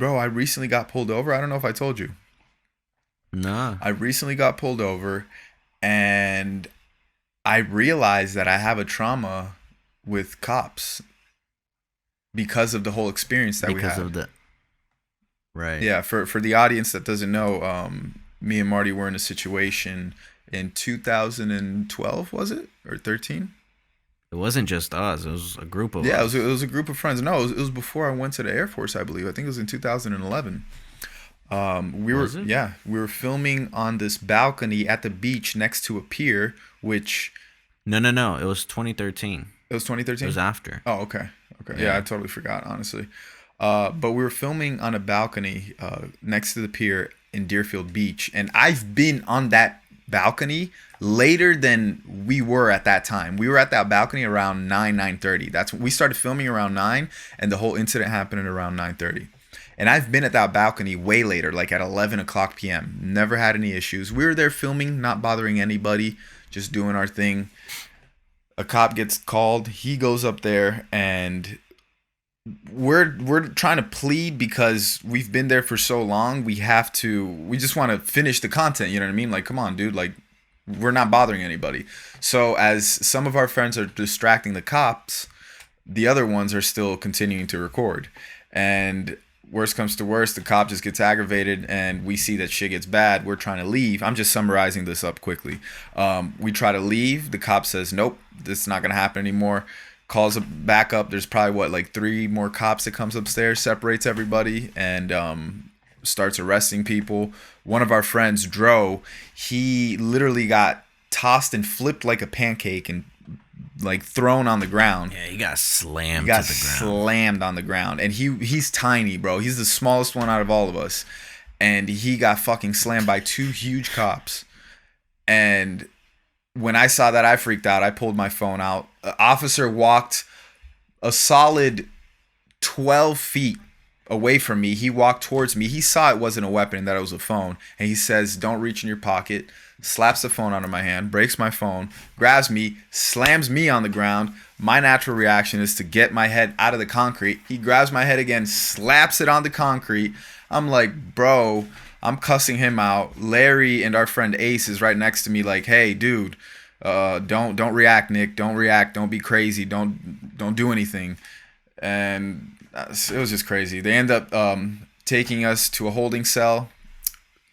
bro, I recently got pulled over. I don't know if I told you. Nah. I recently got pulled over, and I realized that I have a trauma with cops because of the whole experience that we Because had. of the right. Yeah, for the audience that doesn't know, me and Marty were in a situation in 2012, was it, or 13? It wasn't just us. It was a group of Yeah, it us. was a group of friends. No, it was before I went to the Air Force, I believe. I think it was in 2011. Was it? We were filming on this balcony at the beach next to a pier, which No, no, no. It was 2013. it was It was 2013. after. Oh, okay, okay, yeah, I Yeah. totally forgot, honestly. But we were filming on a balcony next to the pier in Deerfield Beach, and I've been on that balcony later than we were at that time. We were at that balcony around 9:30. That's when we started filming around 9, and the whole incident happened at around 9:30. And I've been at that balcony way later, like at 11 o'clock p.m. Never had any issues. We were there filming, not bothering anybody, just doing our thing. A cop gets called. He goes up there, and we're trying to plead because we've been there for so long. We just want to finish the content, you know what I mean? Like, come on, dude, like we're not bothering anybody. So as some of our friends are distracting the cops, the other ones are still continuing to record. And worst comes to worst, the cop just gets aggravated, and we see that shit gets bad. We're trying to leave. I'm just summarizing this up quickly. We try to leave. The cop says, nope, this is not going to happen anymore. Calls back up. There's probably what, like three more cops that comes upstairs, separates everybody, and starts arresting people. One of our friends, Dro, he literally got tossed and flipped like a pancake and like thrown on the ground. Yeah, he got He slammed to got the ground. slammed on the ground, and he's tiny, bro. He's the smallest one out of all of us, and he got fucking slammed by two huge cops. And when I saw that, I freaked out. I pulled my phone out. An officer walked a solid 12 feet away from me. He walked towards me. He saw it wasn't a weapon and that it was a phone. And he says, don't reach in your pocket. Slaps the phone out of my hand, breaks my phone, grabs me, slams me on the ground. My natural reaction is to get my head out of the concrete. He grabs my head again, slaps it on the concrete. I'm like, bro, I'm cussing him out. Larry and our friend Ace is right next to me, like, hey, dude, don't react, Nick. Don't react. Don't be crazy. Don't do anything. And it was just crazy. They end up taking us to a holding cell,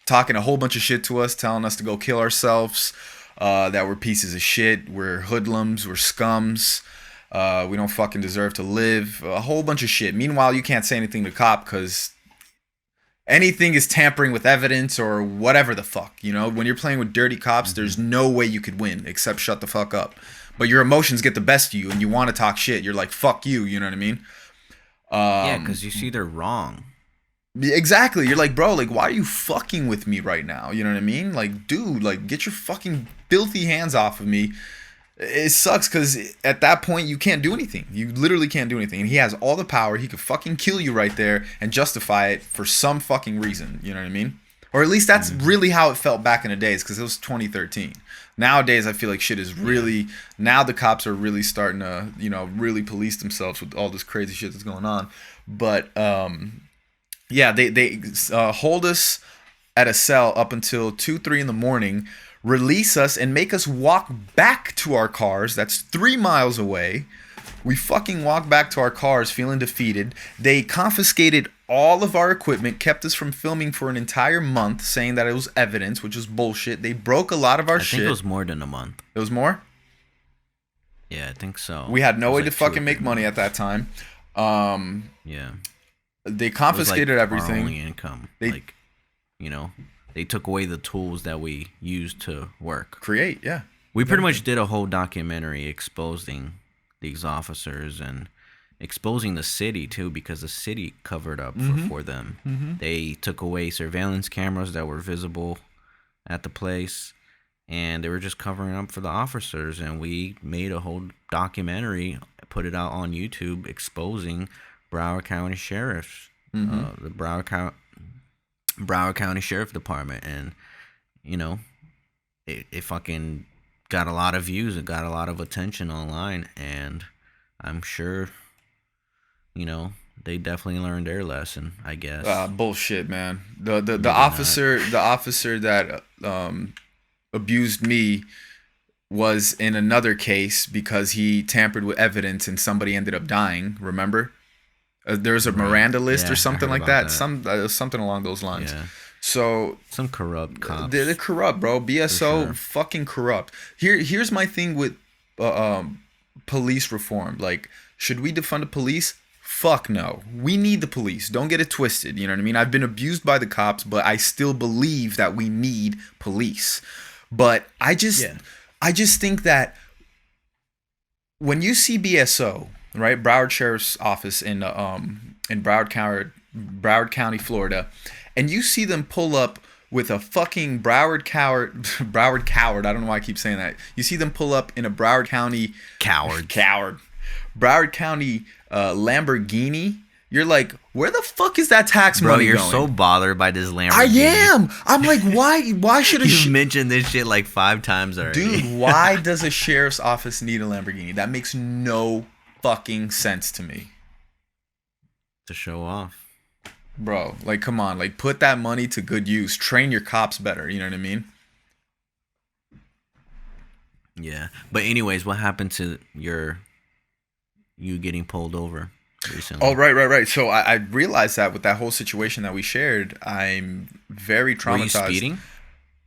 talking a whole bunch of shit to us, telling us to go kill ourselves, that we're pieces of shit, we're hoodlums, we're scums, we don't fucking deserve to live, a whole bunch of shit. Meanwhile, you can't say anything to cop because anything is tampering with evidence or whatever the fuck. You know, when you're playing with dirty cops, Hmm. there's no way you could win except shut the fuck up. But your emotions get the best of you, and you want to talk shit. You're like, fuck you. You know what I mean? Yeah, Um, because you see they're wrong. exactly. You're like, bro, like, why are you fucking with me right now? You know what I mean? Like, dude, like, get your fucking filthy hands off of me. It sucks because at that point you can't do anything. You literally can't do anything. And he has all the power. He could fucking kill you right there and justify it for some fucking reason. You know what I mean? Or at least that's Hmm. really how it felt back in the days because it was 2013. Nowadays, I feel like shit is Yeah. really, now the cops are really starting to, you know, really police themselves with all this crazy shit that's going on. But yeah, they hold us at a cell up until 2, 3 in the morning, release us and make us walk back to our cars. That's 3 miles away. We fucking walk back to our cars feeling defeated. They confiscated all of our equipment, kept us from filming for an entire month, saying that it was evidence, which was bullshit. They broke a lot of our I think it shit. was more than a month. It was more. Yeah, I think so. We had It no was way to like two or fucking three make money at that months. time. Um, Yeah. they It was like confiscated our everything. only income. They Like, you know, they took away the tools that we used to work. create, yeah. We pretty much Everything. did a whole documentary exposing these officers and exposing the city too, because the city covered up Mm-hmm. for them. Mm-hmm. They took away surveillance cameras that were visible at the place, and they were just covering up for the officers. And we made a whole documentary, put it out on YouTube, exposing Broward County Sheriff's, Mm-hmm. the Broward County Sheriff Department, and you know, it fucking got a lot of views. It got a lot of attention online, and I'm sure, you know, they definitely learned their lesson, I guess. Bullshit, man. The Maybe not. officer that abused me was in another case because he tampered with evidence and somebody ended up dying. Remember? There was a Right. Miranda list or Yeah, I something heard like about that. that. Something along those lines. Yeah. So Some corrupt they're cops, corrupt, bro. for BSO sure. fucking corrupt. Here's my thing with police reform. Like, should we defund the police? Fuck no. We need the police. Don't get it twisted. You know what I mean? I've been abused by the cops, but I still believe that we need police. But Yeah. I just think that when you see BSO, right, Broward Sheriff's Office in Broward County, Florida, and you see them pull up with a fucking Broward coward. I don't know why I keep saying that. You see them pull up in a Broward County Cowards. coward, Broward County Lamborghini. You're like, where the fuck is that tax Bro, money you're going? so bothered by this I Lamborghini. am. I'm like, why? Why should a You've mentioned this shit like 5 times already. dude? Why does a sheriff's office need a Lamborghini? That makes no fucking sense to me, To show off. bro. Like, come on, like, put that money to good use. Train your cops better. You know what I mean? Yeah. But anyways, what happened to you getting pulled over recently? Oh, right. So I realized that with that whole situation that we shared, I'm very traumatized. Were you speeding?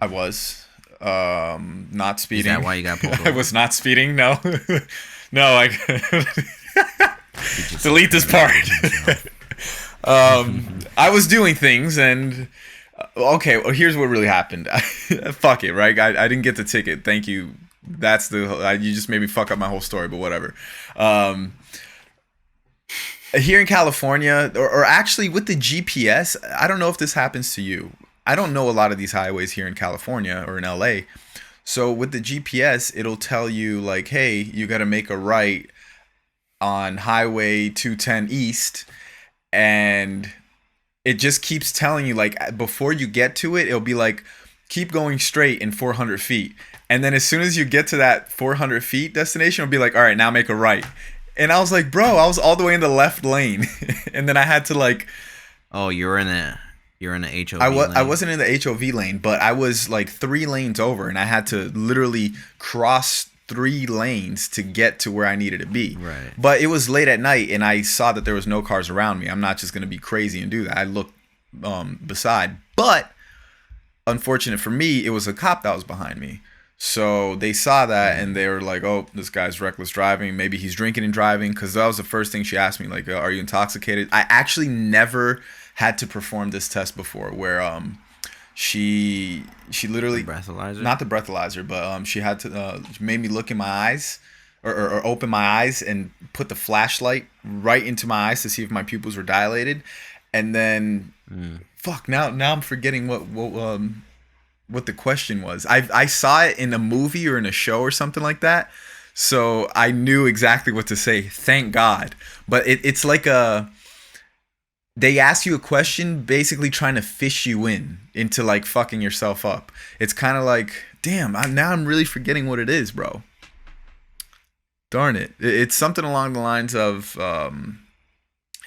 I was not speeding. Is that why you got pulled over? I was not speeding. No, no. I He just delete this part. himself. I was doing things, and okay. Well, here's what really happened. Fuck it, right? I didn't get the ticket. Thank you. That's you just made me fuck up my whole story, but whatever. Here in California, or actually with the GPS, I don't know if this happens to you. I don't know a lot of these highways here in California or in LA. So with the GPS, it'll tell you like, hey, you got to make a right on Highway 210 East, and it just keeps telling you like before you get to it, it'll be like keep going straight in 400 feet, and then as soon as you get to that 400 feet destination, it'll be like, all right, now make a right. And I was like, bro, I was all the way in the left lane, and then I had to like, Oh, you're in the HOV I lane. wasn't in the HOV lane, but I was like 3 lanes over, and I had to literally cross 3 lanes to get to where I needed to be. Right. But it was late at night, and I saw that there was no cars around me. I'm not just gonna be crazy and do that. I looked beside, but unfortunate for me, it was a cop that was behind me. So they saw that and they were like, "Oh, this guy's reckless driving. Maybe he's drinking and driving." Because that was the first thing she asked me, like, "Are you intoxicated?" I actually never had to perform this test before, where she literally Breathalyzer? not the breathalyzer, but she had to made me look in my eyes or open my eyes and put the flashlight right into my eyes to see if my pupils were dilated, and then fuck now I'm forgetting what the question was. I saw it in a movie or in a show or something like that, so I knew exactly what to say. Thank God. But it's like they ask you a question basically trying to fish you into like fucking yourself up. It's kind of like, damn, now I'm really forgetting what it is, bro. Darn it. It's something along the lines of,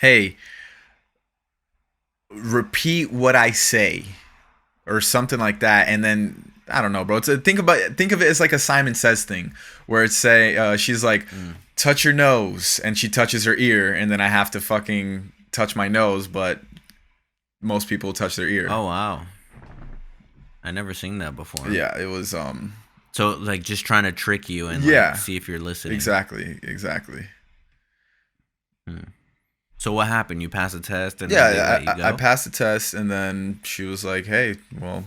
hey, repeat what I say, or something like that. And then I don't know, bro. Think of it as like a Simon Says thing, where it's she's like, touch your nose, and she touches her ear, and then I have to fucking touch my nose, but most people touch their ear. Oh wow. I never seen that before. Yeah, it was So like just trying to trick you and Yeah. like, see if you're listening. exactly. So what happened? You passed the test and then they Yeah, let you go? I passed the test, and then she was like, "Hey, well,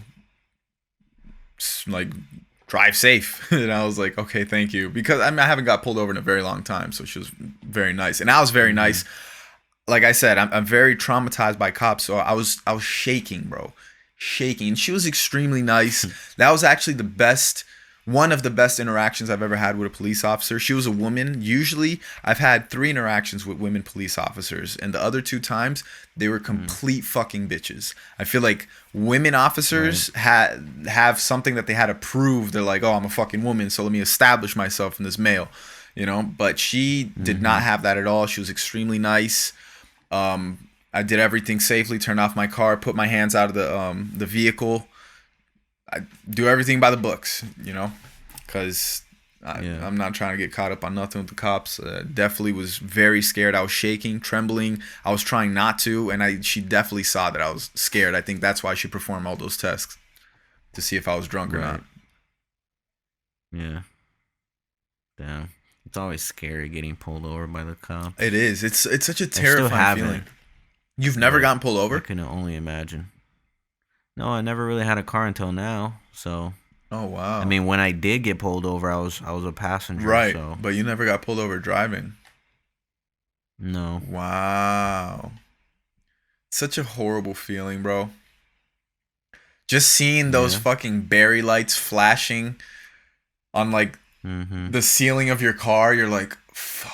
like drive safe." And I was like, "Okay, thank you," because I haven't got pulled over in a very long time, so she was very nice, and I was very nice. Like I said, I'm very traumatized by cops, so I was shaking, bro, shaking. And she was extremely nice. That was actually one of the best interactions I've ever had with a police officer. She was a woman. Usually, I've had 3 interactions with women police officers, and the other 2 times they were complete fucking bitches. I feel like women officers have something that they had to prove. They're like, "Oh, I'm a fucking woman, so let me establish myself in this male," you know. But she did not have that at all. She was extremely nice. I did everything safely. Turned off my car. Put my hands out of the vehicle. I do everything by the books, because Yeah. I'm not trying to get caught up on nothing with the cops. Definitely was very scared. I was shaking, trembling. I was trying not to, and she definitely saw that I was scared. I think that's why she performed all those tests to see if I was drunk or Right. not. Yeah. Damn. It's always scary getting pulled over by the It cops. is. It's such a I still terrifying feeling. haven't, You've never but gotten pulled I over? can only imagine. No, I never really had a car until now. So, Oh I wow. mean, when I did get pulled over, I was a passenger. Right, So, but you never got pulled over driving. no. Wow. Such a horrible feeling, bro. Just seeing those Yeah. fucking Berry lights flashing on like Mhm. the ceiling of your car, you're like, fuck.